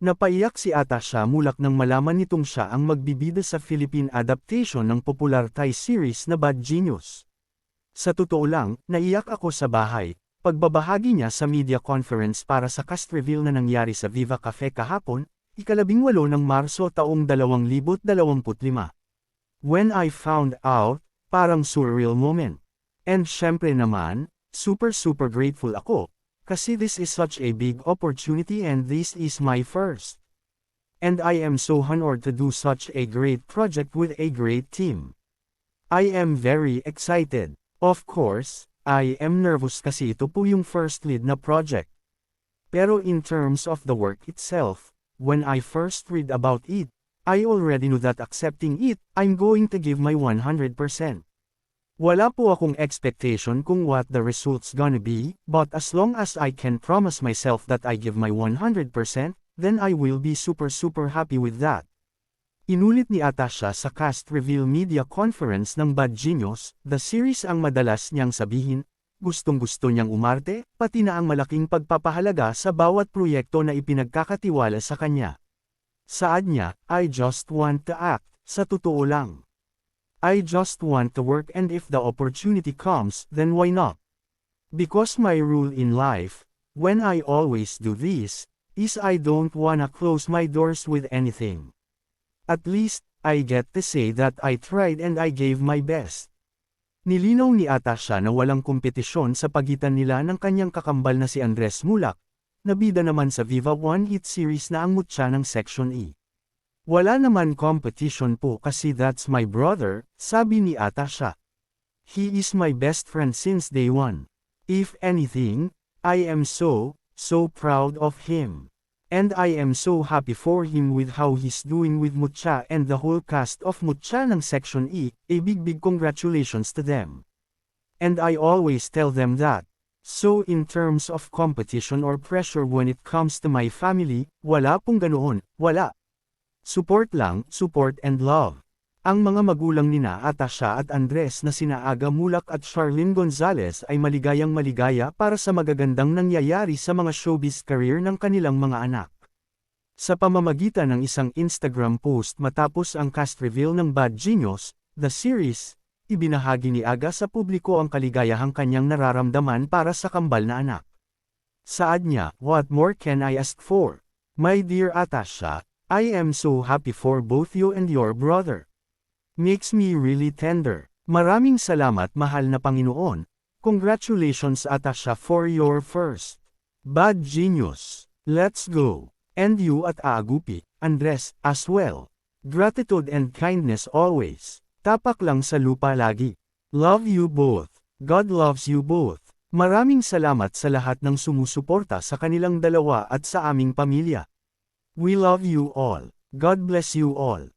Napaiyak si Atasha Mulak nang malaman nitong siya ang magbibida sa Philippine adaptation ng popular Thai series na Bad Genius. Sa totoo lang, naiyak ako sa bahay, pagbabahagi niya sa media conference para sa cast reveal na nangyari sa Viva Cafe kahapon, 18 ng Marso taong 2025. When I found out, parang surreal moment. And syempre naman, super grateful ako. Kasi this is such a big opportunity and this is my first. And I am so honored to do such a great project with a great team. I am very excited. Of course, I am nervous kasi ito po yung first lead na project. Pero in terms of the work itself, when I first read about it, I already knew that accepting it, I'm going to give my 100%. Wala po akong expectation kung what the result's gonna be, but as long as I can promise myself that I give my 100%, then I will be super happy with that. Inulit ni Atasha sa cast reveal media conference ng Bad Genius, the series ang madalas niyang sabihin, gustong-gusto niyang umarte, pati na ang malaking pagpapahalaga sa bawat proyekto na ipinagkakatiwala sa kanya. Saad niya, I just want to act, sa totoo lang. I just want to work and if the opportunity comes, then why not? Because my rule in life, when I always do this, is I don't wanna close my doors with anything. At least, I get to say that I tried and I gave my best. Nilinaw ni Atasha na walang kompetisyon sa pagitan nila ng kanyang kakambal na si Andres Mulak, na bida naman sa Viva One Hit Series na ang mutya ng Section E. Wala naman competition po kasi that's my brother, sabi ni Atasha. He is my best friend since day one. If anything, I am so proud of him. And I am so happy for him with how he's doing with Mutya and the whole cast of Mutya ng Section E, a big congratulations to them. And I always tell them that. So in terms of competition or pressure when it comes to my family, wala pong ganoon, wala. Support lang, support and love. Ang mga magulang nina Atasha at Andres na sina Aga Mulak at Charlene Gonzalez ay maligayang maligaya para sa magagandang nangyayari sa mga showbiz career ng kanilang mga anak. Sa pamamagitan ng isang Instagram post matapos ang cast reveal ng Bad Genius, the series, ibinahagi ni Aga sa publiko ang kaligayahang kanyang nararamdaman para sa kambal na anak. Saad niya, what more can I ask for? My dear Atasha, I am so happy for both you and your brother. Makes me really tender. Maraming salamat mahal na Panginoon. Congratulations Atasha for your first Bad Genius. Let's go. And you at Aagupi, Andres, as well. Gratitude and kindness always. Tapak lang sa lupa lagi. Love you both. God loves you both. Maraming salamat sa lahat ng sumusuporta sa kanilang dalawa at sa aming pamilya. We love you all. God bless you all.